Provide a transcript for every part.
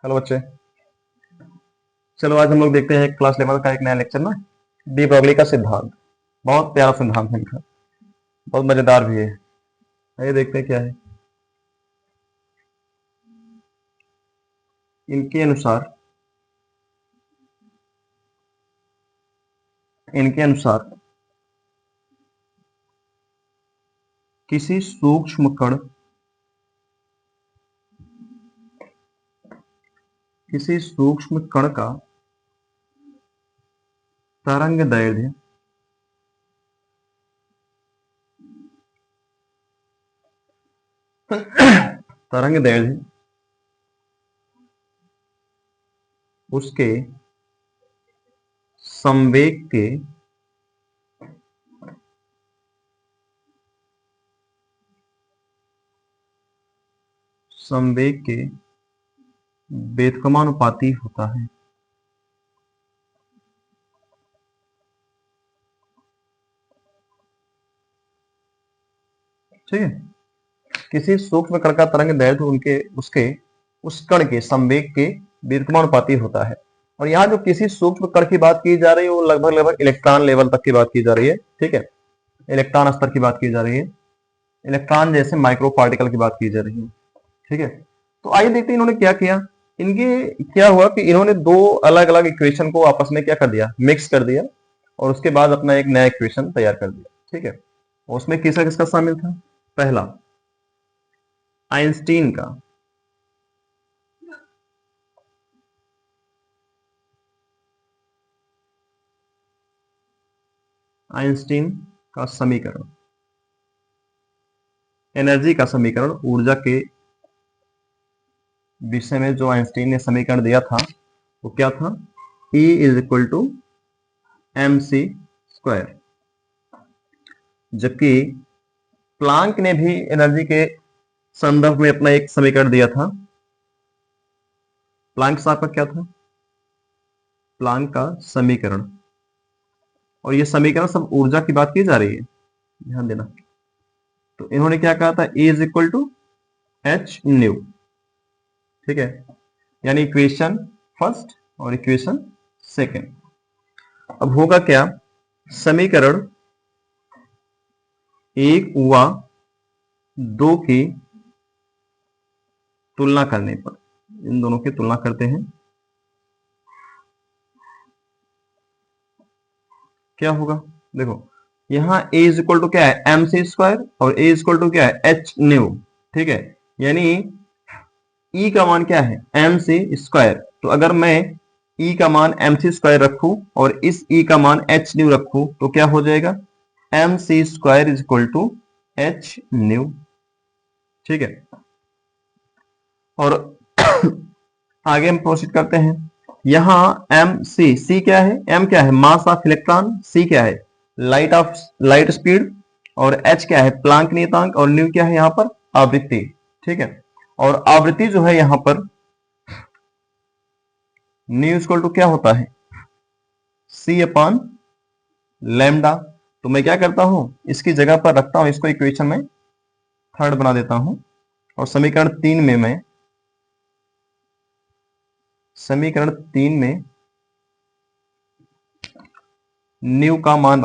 Hello बच्चे। चलो आज हम लोग देखते हैं क्लास 11 का एक नया लेक्चर ना, डी ब्रोगली का सिद्धांत। बहुत प्यारा सिद्धांत है इनका, बहुत मजेदार भी है। आइए देखते हैं क्या है। इनके अनुसार इनके अनुसार किसी सूक्ष्म कण का तरंग दैर्ध्य तरंग दैर्ध्य उसके संवेग के व्युत्क्रमानुपाती होता है। ठीक है, किसी सूक्ष्म कण का तरंग दैर्ध्य उनके उसके उस कण के संवेग के व्युत्क्रमानुपाती होता है। और यहाँ जो किसी सूक्ष्म कण की बात की जा रही है वो लगभग लगभग इलेक्ट्रॉन लेवल तक की बात की जा रही है। ठीक है, इलेक्ट्रॉन स्तर की बात की जा रही है, इलेक्ट्रॉन जैसे माइक्रो पार्टिकल की बात की जा रही है। ठीक है, तो आइए देखते हैं इन्होंने क्या किया। इनके क्या हुआ कि इन्होंने दो अलग अलग इक्वेशन को आपस में क्या कर दिया, मिक्स कर दिया, और उसके बाद अपना एक नया इक्वेशन तैयार कर दिया। ठीक है, उसमें किसका किसका शामिल था? पहला आइंस्टीन का समीकरण, एनर्जी का समीकरण, ऊर्जा के विषय में जो आइंस्टीन ने समीकरण दिया था वो क्या था? E is equal to mc square. जबकि प्लांक ने भी एनर्जी के संदर्भ में अपना एक समीकरण दिया था। प्लांक साहब का क्या था? प्लांक का समीकरण, और ये समीकरण सब ऊर्जा की बात की जा रही है, ध्यान देना। तो इन्होंने क्या कहा था? E is equal to H nu. ठीक है, यानी इक्वेशन फर्स्ट और इक्वेशन सेकेंड। अब होगा क्या? समीकरण एक व दो की तुलना करने पर, इन दोनों की तुलना करते हैं, क्या होगा? देखो यहाँ a इज इक्वल टू क्या है? एम सी स्क्वायर, और a इज इक्वल टू क्या है? H nu. ठीक है, यानी E का मान क्या है? M C square. तो अगर मैं E का मान एम सी स्क्वायर रखूं और इस E का मान एच न्यू रखूं तो क्या हो जाएगा? M C square is equal to H nu. ठीक है, और आगे हम प्रोसीड करते हैं। यहां एम सी क्या है? एम क्या है? मास ऑफ इलेक्ट्रॉन, सी क्या है? लाइट स्पीड, और एच क्या है? प्लांक नियतांक, और न्यू क्या है यहां पर? आवृत्ति। ठीक है, और आवृत्ति जो है यहां पर न्यू इक्वल टू क्या होता है? सी अपॉन लैम्डा। तो मैं क्या करता हूं, इसकी जगह पर रखता हूं, इसको इक्वेशन में थर्ड बना देता हूं, और समीकरण तीन में न्यू का मान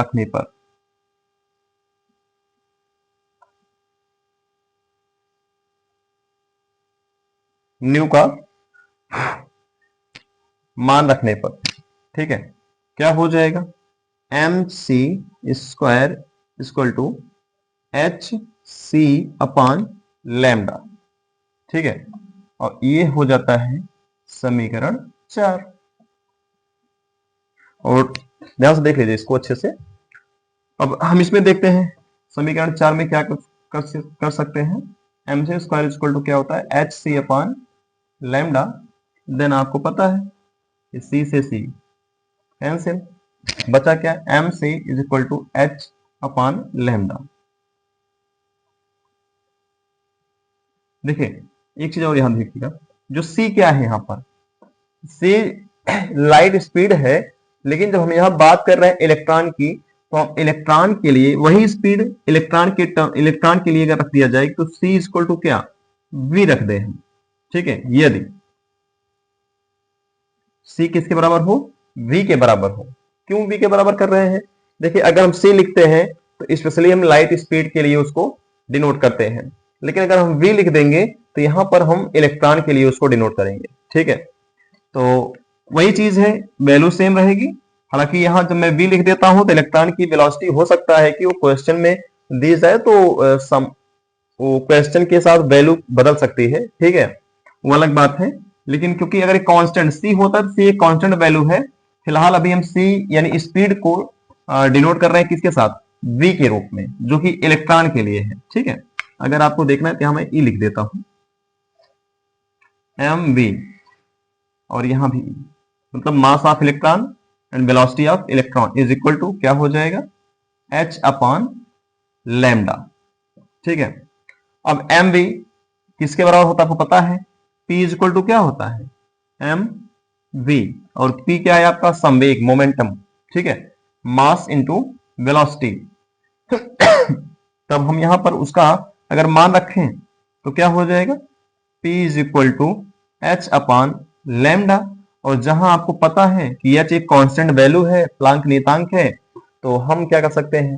रखने पर ठीक है, क्या हो जाएगा? M C square equal to H C upon lambda. ठीक है, और ये हो जाता है समीकरण 4। और ध्यान से देख लीजिए इसको अच्छे से। अब हम इसमें देखते हैं समीकरण 4 में क्या कर सकते हैं। M C square equal to क्या होता है? H C upon lambda. Then आपको पता है सी से सी कैंसिल, बचा क्या? M C is equal to H upon lambda. देखिए एक चीज और यहां देखिएगा, जो सी क्या है यहाँ पर? सी लाइट स्पीड है, लेकिन जब हम यहाँ बात कर रहे हैं इलेक्ट्रॉन की, तो हम इलेक्ट्रॉन के लिए वही स्पीड इलेक्ट्रॉन के लिए अगर रख दिया जाए तो सी इक्वल टू क्या? वी रख दे हम। ठीक है, यदि c किसके बराबर हो, v के बराबर हो। क्यों v के बराबर कर रहे हैं? देखिए अगर हम c लिखते हैं तो स्पेशली हम लाइट स्पीड के लिए उसको डिनोट करते हैं, लेकिन अगर हम v लिख देंगे तो यहां पर हम इलेक्ट्रॉन के लिए उसको डिनोट करेंगे। ठीक है, तो वही चीज है, वैल्यू सेम रहेगी। हालांकि यहां जब मैं v लिख देता हूं तो इलेक्ट्रॉन की वेलोसिटी हो सकता है कि वो क्वेश्चन में दी जाए तो वो क्वेश्चन के साथ वैल्यू बदल सकती है। ठीक है, वो अलग बात है। लेकिन क्योंकि अगर एक कांस्टेंट c होता है तो c एक कांस्टेंट वैल्यू है। फिलहाल अभी हम c यानी स्पीड को डिनोट कर रहे हैं किसके साथ, v के रूप में, जो कि इलेक्ट्रॉन के लिए है। ठीक है, अगर आपको देखना है तो यहां मैं e लिख देता हूं, mv, और यहां भी e, मतलब mass of electron and velocity of electron is equal to क्या हो जाएगा, h अपॉन लैम्डा। ठीक है, अब mv किसके बराबर होता है आपको पता है, p इज इक्वल टू क्या होता है, mv, और p क्या है आपका, संवेग, मोमेंटम। ठीक है, मास इंटू वेलोसिटी। तब हम यहां पर उसका अगर मान रखें तो क्या हो जाएगा, p is equal to h upon lambda, और जहां आपको पता है कि h एक कांस्टेंट वैल्यू है, प्लांक नियतांक है, तो हम क्या कर सकते हैं,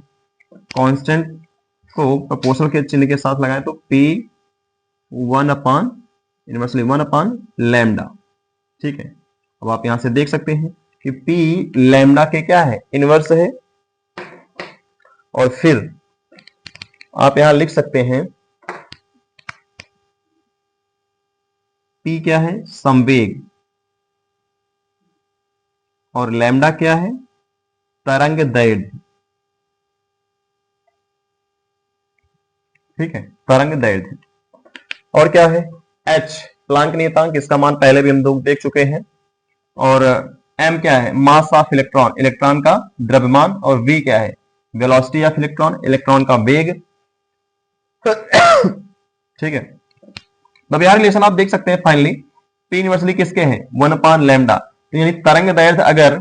कांस्टेंट को प्रोपोर्शनल के चिन्ह के साथ लगाएं तो p 1 upon inversely 1 upon lambda. ठीक है, अब आप यहां से देख सकते हैं कि p लैम्डा के क्या है, इनवर्स है, और फिर आप यहां लिख सकते हैं p क्या है, संवेग, और लैम्डा क्या है, तरंग दैर्ध्य। ठीक है, तरंग दैर्ध्य, और क्या है, h प्लांक नियतांक, इसका मान पहले भी हम लोग देख चुके हैं, और m क्या है, मास ऑफ इलेक्ट्रॉन, इलेक्ट्रॉन का द्रव्यमान, और v क्या है, वेलोसिटी ऑफ इलेक्ट्रॉन, इलेक्ट्रॉन का वेग। ठीक है, अब यार रिलेशन आप देख सकते हैं फाइनली, p इनवर्सली किसके हैं, 1 अपॉन लैम्डा, तो यानी तरंग दैर्ध्य अगर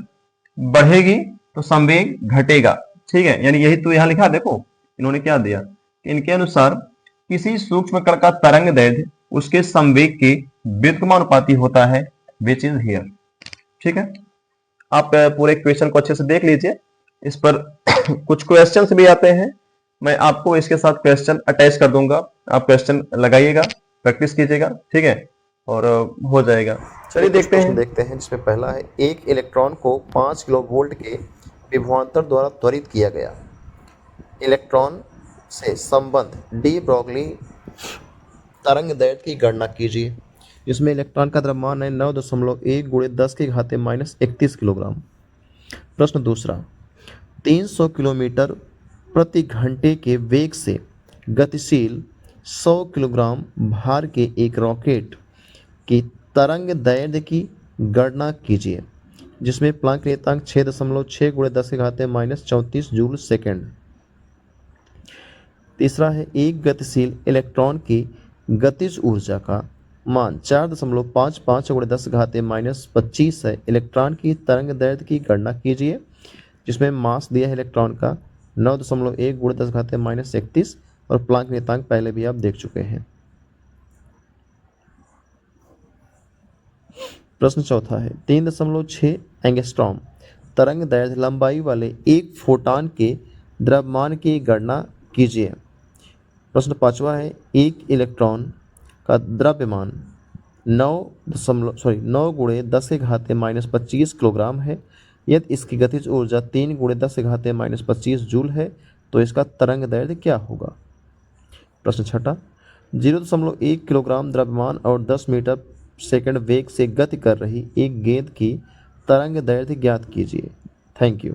बढ़ेगी तो संवेग घटेगा। ठीक है, यानी यही तो यहां लिखा, देखो इन्होंने क्या दिया, इनके अनुसार किसी सूक्ष्म कण का तरंग दैर्ध्य उसके संवेग के व्युत्क्रमानुपाती होता है, विच इज हियर। ठीक है, आप पूरे क्वेश्चन को अच्छे से देख लीजिए, इस पर कुछ क्वेश्चंस भी आते हैं, मैं आपको इसके साथ क्वेश्चन अटैच कर दूंगा, आप क्वेश्चन लगाइएगा, प्रैक्टिस कीजिएगा। ठीक है, और हो जाएगा। चलिए देखते हैं जिसमें पहला है, एक इलेक्ट्रॉन को 5 किलो वोल्ट के विभवांतर द्वारा त्वरित किया गया। इलेक्ट्रॉन से संबंध डी ब्रोगली तरंग दैर्ध्य की गणना कीजिए, जिसमें इलेक्ट्रॉन का द्रव्यमान है 9.1 गुणे 10 के घाते -31 किलोग्राम। प्रश्न दूसरा, 300 किलोमीटर प्रति घंटे के वेग से गतिशील 100 किलोग्राम भार के एक रॉकेट की तरंग दैर्ध्य की गणना कीजिए, जिसमें प्लांक नियतांक 6.6 गुणे 10 के घाते -34 जूल सेकेंड। तीसरा है, एक गतिशील इलेक्ट्रॉन की गतिज ऊर्जा का मान 4.55 गुणे 10 घाते -25 है। इलेक्ट्रॉन की तरंग दैर्ध्य की गणना कीजिए, जिसमें मास दिया है इलेक्ट्रॉन का 9.1 गुणे 10 घाते -31, और प्लांक नियतांक पहले भी आप देख चुके हैं। प्रश्न चौथा है, 3.6 एंगस्ट्रॉम तरंग दैर्ध्य लंबाई वाले एक फोटॉन के द्रव्यमान की गणना कीजिए। प्रश्न पांचवा है, एक इलेक्ट्रॉन का द्रव्यमान 9 गुणे 10 के घाते -25 किलोग्राम है। यदि इसकी गतिज ऊर्जा 3 गुणे 10 के घाते -25 जूल है, तो इसका तरंग दैर्ध्य क्या होगा। प्रश्न छठा, 0.1 किलोग्राम द्रव्यमान और 10 मीटर सेकंड वेग से गति कर रही एक गेंद की तरंग दैर्ध्य ज्ञात कीजिए। Thank you.